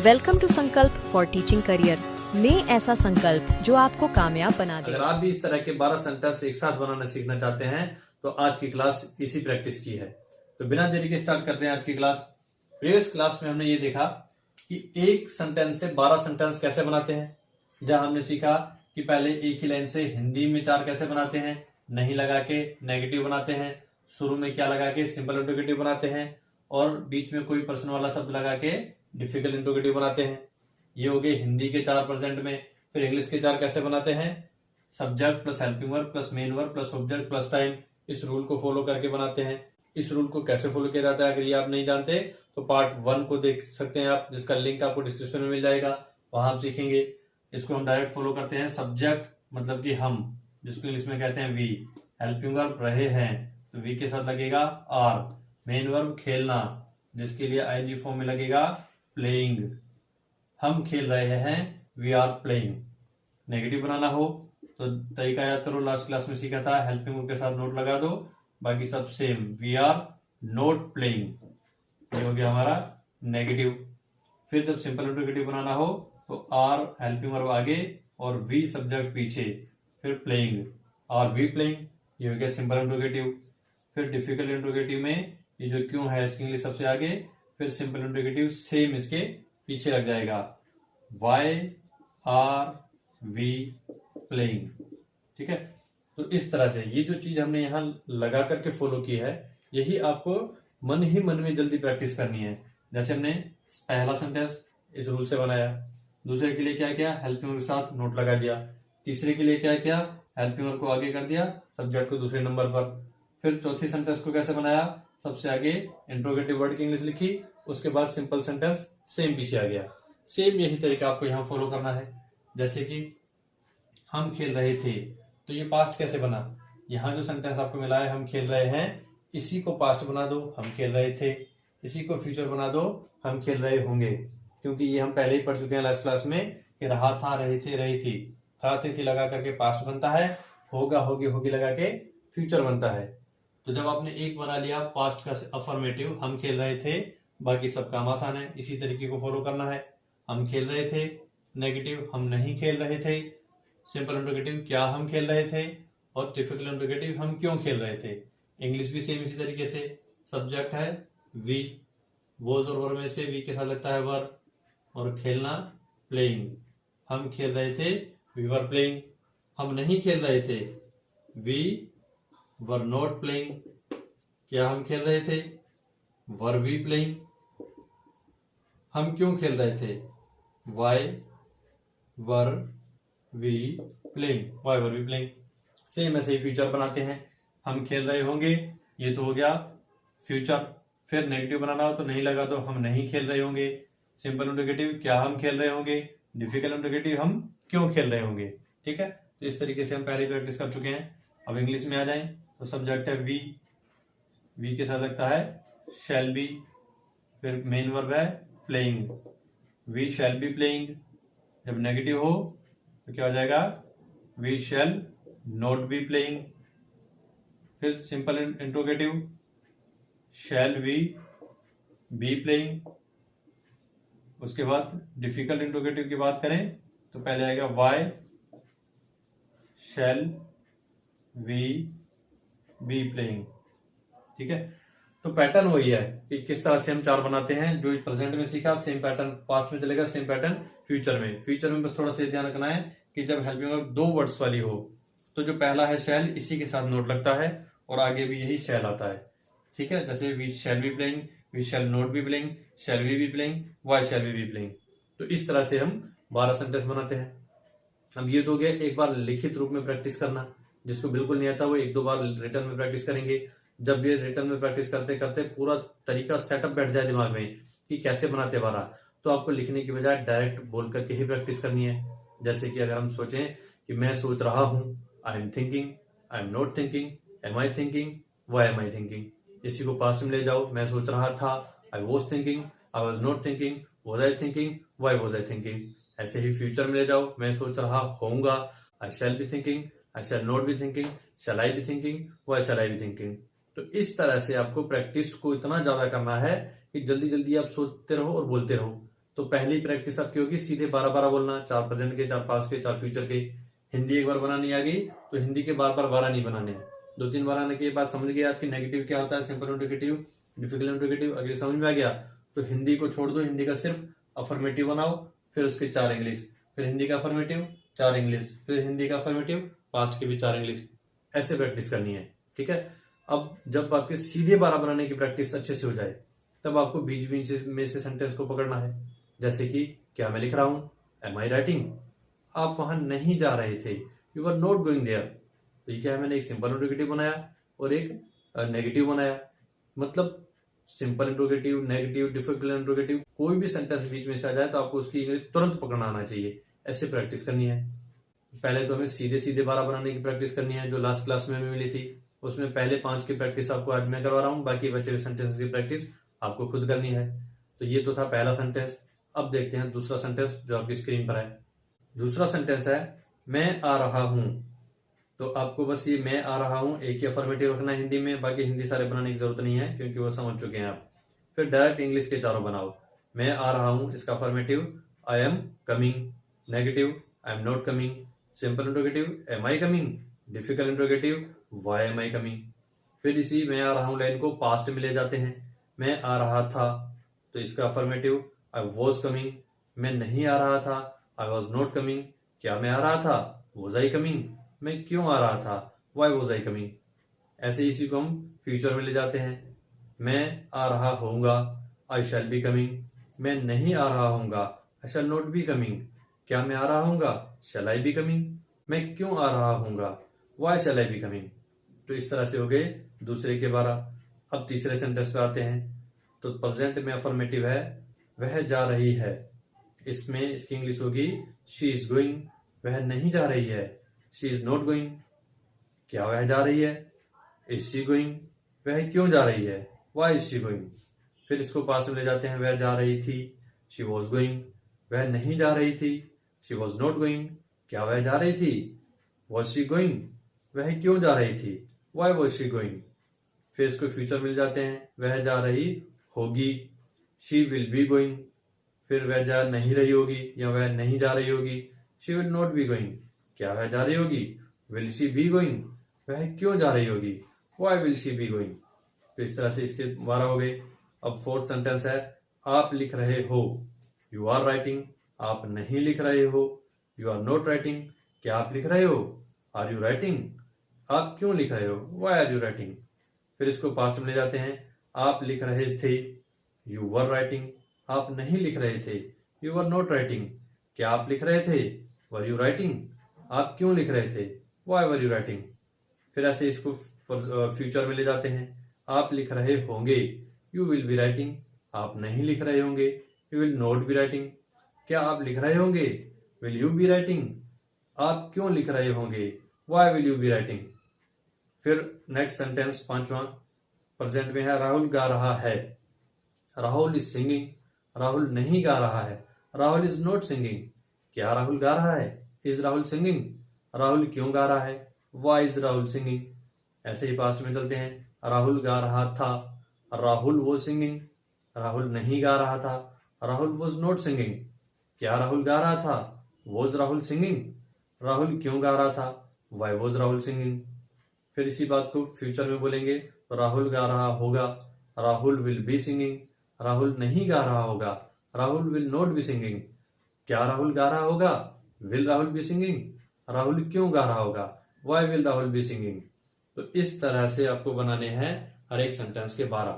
Welcome to संकल्प for teaching career. लें ऐसा संकल्प जो आपको कामयाब बना दे। अगर आप भी इस तरह के 12 सेंटेंस एक साथ बनाना सीखना चाहते हैं तो आज की क्लास इसी प्रैक्टिस की है। तो बिना देरी के स्टार्ट करते हैं आज की क्लास। प्रीवियस क्लास में हमने ये देखा कि एक सेंटेंस से 12 सेंटेंस कैसे बनाते हैं, जहां हमने सीखा कि पहले एक ही लाइन से हिंदी में 4 कैसे बनाते हैं, नहीं लगा के नेगेटिव बनाते हैं, शुरू में क्या लगा के सिंपल इंट्रोगेटिव बनाते हैं और बीच में कोई पर्सन वाला शब्द लगा के डिफिकल्ट इंट्रोगेटिव बनाते हैं। ये हो गए हिंदी के 4 प्रेजेंट में। फिर इंग्लिश के 4 कैसे बनाते हैं, subject plus helping verb plus main verb plus object plus time. इस रूल को फॉलो करके बनाते हैं। इस रूल को कैसे फॉलो किया जाता है अगर ये आप नहीं जानते तो पार्ट 1 को देख सकते हैं आप, जिसका लिंक आपको डिस्क्रिप्शन में मिल जाएगा, वहां आप सीखेंगे। इसको हम डायरेक्ट फॉलो करते हैं। सब्जेक्ट मतलब कि हम, जिसको इंग्लिश में कहते हैं वी। हेल्पिंग वर्ब रहे हैं तो वी के साथ लगेगा आर। मेन वर्ब खेलना, जिसके लिए आईएनजी फॉर्म में लगेगा प्लेइंग। हम खेल रहे हैं, वी आर प्लेइंग। नेगेटिव बनाना हो तो तरीका याद करो, लास्ट क्लास में सीखा था, हेल्पिंग वर्ब के साथ नोट लगा दो, बाकी सब same. We are not playing, ये हो गया हमारा नेगेटिव। फिर जब सिंपल इंट्रोगेटिव बनाना हो तो आर हेल्पिंग वर्ब आगे और वी सब्जेक्ट पीछे, फिर प्लेइंग, आर वी प्लेइंग, ये हो गया सिंपल इंट्रोगेटिव। फिर डिफिकल्ट इंट्रोगेटिव में ये जो क्यों है इसके इंग्लिश सबसे आगे, फिर सिंपल इंट्रोगेटिव सेम इसके पीछे लग जाएगा, वाई आर वी प्लेइंग। ठीक है, तो इस तरह से ये जो चीज हमने यहाँ लगा करके फॉलो की है, यही आपको मन ही मन में जल्दी प्रैक्टिस करनी है। जैसे हमने पहला सेंटेंस इस रूल से बनाया, दूसरे के लिए क्या किया, हेल्पिंग वर्ब के साथ नोट लगा दिया, तीसरे के लिए क्या किया, हेल्पिंग वर्ब को आगे कर दिया, सब्जेक्ट को दूसरे नंबर पर। फिर चौथी सेंटेंस को कैसे बनाया, सबसे आगे इंट्रोगेटिव वर्ड की इंग्लिश लिखी, उसके बाद सिंपल सेंटेंस सेम पीछे आ गया। सेम यही तरीका आपको यहाँ फॉलो करना है। जैसे कि हम खेल रहे थे, तो ये पास्ट कैसे बना, यहाँ जो सेंटेंस आपको मिला है हम खेल रहे हैं, इसी को पास्ट बना दो, हम खेल रहे थे। इसी को फ्यूचर बना दो, हम खेल रहे होंगे, क्योंकि ये हम पहले ही पढ़ चुके हैं लास्ट क्लास में कि रहा था, रहे थे, रही थी। था थी लगा करके पास्ट बनता है, होगा होगी होगी लगा के फ्यूचर बनता है। तो जब आपने एक बना लिया पास्ट का अफर्मेटिव, हम खेल रहे थे, बाकी सब काम आसान है, इसी तरीके को फॉलो करना है। हम खेल रहे थे, नेगेटिव हम नहीं खेल रहे थे, सिंपल इंट्रोगेटिव क्या हम खेल रहे थे, और डिफिकल्ट इंट्रोगेटिव हम क्यों खेल रहे थे। इंग्लिश भी सेम इसी तरीके से, सब्जेक्ट है वी, वॉज और वर में से वी के साथ लगता है वर, और खेलना प्लेइंग। हम खेल रहे थे, वी वर प्लेइंग। हम नहीं खेल रहे थे, वी वर नॉट प्लेइंग। क्या हम खेल रहे थे, वर वी प्लेइंग। हम क्यों खेल रहे थे, why were we playing, why were we playing. Same ऐसे ही फ्यूचर बनाते हैं, हम खेल रहे होंगे, ये तो हो गया फ्यूचर। फिर नेगेटिव बनाना हो तो नहीं लगा दो, हम नहीं खेल रहे होंगे। सिंपल इंट्रोगेटिव क्या हम खेल रहे होंगे, डिफिकल्ट इंट्रोगेटिव हम क्यों खेल रहे होंगे। ठीक है, तो इस तरीके से हम पहले प्रैक्टिस कर चुके हैं। अब इंग्लिश में आ जाएं तो सब्जेक्ट है वी, वी के साथ लगता है शैल बी, फिर मेन वर्ब है playing, we shall be playing. जब नेगेटिव हो तो क्या हो जाएगा, we shall not be playing. फिर simple interrogative shall we be playing. उसके बाद डिफिकल्ट इंट्रोगेटिव की बात करें तो पहले आएगा why shall we be playing. ठीक है, तो पैटर्न वही है कि किस तरह से हम 4 बनाते हैं। जो प्रेजेंट में सीखा सेम पैटर्न पास्ट में चलेगा, सेम पैटर्न फ्यूचर में। फ्यूचर में बस थोड़ा सा ध्यान रखना है कि जब हेल्पिंग वर्ब 2 वर्ड्स वाली हो तो जो पहला है शैल, इसी के साथ नोट लगता है और आगे भी यही शैल आता है। ठीक है, जैसे we shall be playing, we shall not be playing, shall we be playing, why shall we be playing. तो इस तरह से हम 12 सेंटेंस बनाते हैं। अब ये तो गया एक बार लिखित रूप में प्रैक्टिस करना, जिसको बिल्कुल नहीं आता वो 1-2 बार रिटर्न में प्रैक्टिस करेंगे। जब ये रिटर्न में प्रैक्टिस करते करते पूरा तरीका सेटअप बैठ जाए दिमाग में कि कैसे बनाते 12, तो आपको लिखने की बजाय डायरेक्ट बोल करके ही प्रैक्टिस करनी है। जैसे कि अगर हम सोचें कि मैं सोच रहा हूं, I am thinking, I am not thinking, am I thinking, why am I thinking. इसी को पास्ट में ले जाओ, मैं सोच रहा था, I was thinking, I was not thinking, was I thinking, why was I thinking. ऐसे ही फ्यूचर में ले जाओ, मैं सोच रहा होऊंगा, I shall be thinking, I shall not be thinking, shall I be thinking, why shall I be thinking. तो इस तरह से आपको प्रैक्टिस को इतना ज्यादा करना है कि जल्दी जल्दी आप सोचते रहो और बोलते रहो। तो पहली प्रैक्टिस आपकी होगी सीधे 12-12 बोलना, 4 प्रेजेंट के, 4 पास्ट के, 4 फ्यूचर के। हिंदी एक बार बनानी आ गई तो हिंदी के बार बार 12 नहीं बनाने, 2-3 बार आने के बाद समझ गए आपकी नेगेटिव क्या होता है, सिंपल इंट्रोगेटिव, डिफिकल्ट इंट्रोगेटिव। अगर समझ में आ गया तो हिंदी को छोड़ दो, हिंदी का सिर्फ अफर्मेटिव बनाओ, फिर उसके 4 इंग्लिश, फिर हिंदी का अफर्मेटिव 4 इंग्लिश, फिर हिंदी का अफर्मेटिव, पास्ट के भी 4 इंग्लिश। ऐसे प्रैक्टिस करनी है, ठीक है। अब जब आपके सीधे 12 बनाने की प्रैक्टिस अच्छे से हो जाए तब आपको बीच बीच में से सेंटेंस को पकड़ना है। जैसे कि क्या मैं लिख रहा हूं, एम आई राइटिंग, आप वहां नहीं जा रहे थे, you are not going there. तो ये क्या है, मैंने एक सिंपल इंट्रोगेटिव बनाया और एक नेगेटिव बनाया। मतलब simple interrogative, negative, difficult interrogative, कोई भी सेंटेंस बीच में से आ जाए तो आपको उसकी इंग्लिश तुरंत पकड़ना आना चाहिए। ऐसे प्रैक्टिस करनी है। पहले तो हमें सीधे सीधे 12 बनाने की प्रैक्टिस करनी है, जो लास्ट क्लास में हमें मिली थी। उसमें पहले 5 की प्रैक्टिस आपको आज मैं करवा रहा हूं, बाकी बचे हुए सेंटेंस की प्रैक्टिस आपको खुद करनी है। तो ये तो था पहला सेंटेंस। अब देखते हैं दूसरा सेंटेंस जो आपकी स्क्रीन पर है। दूसरा सेंटेंस है मैं आ रहा हूं। तो आपको बस ये मैं आ रहा हूं एक ही अफर्मेटिव रखना है हिंदी में, बाकी हिंदी सारे बनाने की जरूरत नहीं है क्योंकि वो समझ चुके हैं आप। फिर डायरेक्ट इंग्लिश के चारों बनाओ। मैं आ रहा हूं, इसका affirmative I am coming, negative I am not coming, simple interrogative am I coming, difficult interrogative why am I coming. फिर इसी मैं आ रहा हूं लाइन को पास्ट में ले जाते हैं। मैं आ रहा था तो इसका अफर्मेटिव आई वॉज कमिंग, मैं नहीं आ रहा था आई वॉज नॉट कमिंग, क्या मैं आ रहा था, वॉज आई कमिंग, मैं क्यों आ रहा था, वाई वॉज आई कमिंग। ऐसे इसी को हम फ्यूचर में ले जाते हैं। मैं आ रहा होऊंगा, आई शैल बी कमिंग, मैं नहीं आ रहा होऊंगा, I shall not be coming, क्या मैं आ रहा होऊंगा, शैल आई बी कमिंग, मैं क्यों आ रहा होऊंगा, why shall I be coming. तो इस तरह से हो गए दूसरे के 12। अब तीसरे सेंटेंस पे आते हैं। तो प्रेजेंट में अफर्मेटिव है वह जा रही है, इसमें इसकी इंग्लिश होगी शी इज गोइंग, वह नहीं जा रही है, शी इज नॉट गोइंग, क्या वह जा रही है, इज शी गोइंग, वह क्यों जा रही है, वाई इज शी गोइंग। फिर इसको पास में ले जाते हैं। वह जा रही थी, शी वॉज गोइंग, वह नहीं जा रही थी, शी वॉज नॉट गोइंग, क्या वह जा रही थी, वॉज शी गोइंग, वह क्यों जा रही थी, वाई वॉज शी गोइंग। फिर इसको फ्यूचर मिल जाते हैं। वह जा रही होगी, शी विल बी गोइंग, फिर वह जा नहीं रही होगी या वह नहीं जा रही होगी, she will not be going, क्या वह जा रही होगी, विल शी बी गोइंग, वह क्यों जा रही होगी, why will she be going. तो इस तरह से इसके 12 हो गए। अब फोर्थ सेंटेंस है आप लिख रहे हो, यू आर राइटिंग, आप नहीं लिख रहे हो, यू आर नॉट राइटिंग, क्या आप लिख रहे हो, आर यू राइटिंग, आप क्यों लिख रहे हो, वाई आर यू राइटिंग। फिर इसको पास्ट में ले जाते हैं। आप लिख रहे थे, यू वर राइटिंग, आप नहीं लिख रहे थे, यू वर नॉट राइटिंग, क्या आप लिख रहे थे, वर यू राइटिंग, आप क्यों लिख रहे थे, वाई वर यू राइटिंग। फिर ऐसे इसको फ्यूचर में ले जाते हैं। आप लिख रहे होंगे, यू विल बी राइटिंग, आप नहीं लिख रहे होंगे, you will not be writing, क्या आप लिख रहे होंगे, विल यू बी राइटिंग, आप क्यों लिख रहे होंगे, why will you be writing. फिर नेक्स्ट सेंटेंस 5वां प्रेजेंट में है राहुल गा रहा है, राहुल इज सिंगिंग, राहुल नहीं गा रहा है, राहुल इज नॉट सिंगिंग, क्या राहुल गा रहा है, इज राहुल सिंगिंग, राहुल क्यों गा रहा है, वाई इज राहुल सिंगिंग। ऐसे ही पास्ट में चलते हैं। राहुल गा रहा था, राहुल वो सिंगिंग, राहुल नहीं गा रहा था, राहुल वॉज नॉट सिंगिंग, क्या राहुल गा रहा था, वॉज राहुल सिंगिंग, राहुल क्यों गा रहा था, वाई वॉज राहुल सिंगिंग। फिर इसी बात को फ्यूचर में बोलेंगे तो राहुल गा रहा होगा, Rahul will be singing, Rahul नहीं गा रहा होगा, Rahul will not be singing, क्या राहुल गा रहा होगा, will Rahul be singing, Rahul क्यों गा रहा होगा, why will Rahul be singing. तो इस तरह से आपको बनाने हैं हर एक सेंटेंस के 12।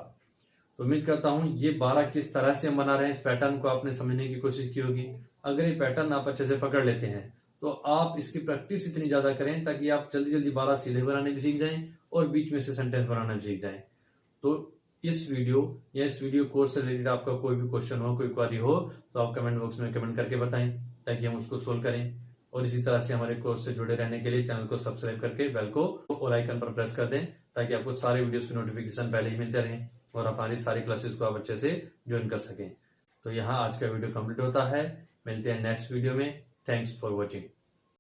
तो उम्मीद करता हूं ये 12 किस तरह से हम बना रहे हैं, इस पैटर्न को आपने समझने की कोशिश की होगी। अगर ये पैटर्न आप अच्छे से पकड़ लेते हैं तो आप इसकी प्रैक्टिस इतनी ज्यादा करें ताकि आप जल्दी जल्दी 12 सीधे बनाने भी सीख जाएं और बीच में से सेंटेंस बनाना भी सीख जाएं। तो इस वीडियो या इस वीडियो कोर्स से रिलेटेड आपका कोई भी क्वेश्चन हो, कोई क्वेरी हो तो आप कमेंट बॉक्स में कमेंट करके बताएं ताकि हम उसको सोल्व करें। और इसी तरह से हमारे कोर्स से जुड़े रहने के लिए चैनल को सब्सक्राइब करके बेल को और आइकन पर प्रेस कर दें ताकि आपको सारे वीडियोस की नोटिफिकेशन पहले ही मिलते रहें और हमारी सारी क्लासेस को आप अच्छे से ज्वाइन कर सकें। तो यहाँ आज का वीडियो कंप्लीट होता है। मिलते हैं नेक्स्ट वीडियो में। Thanks for watching.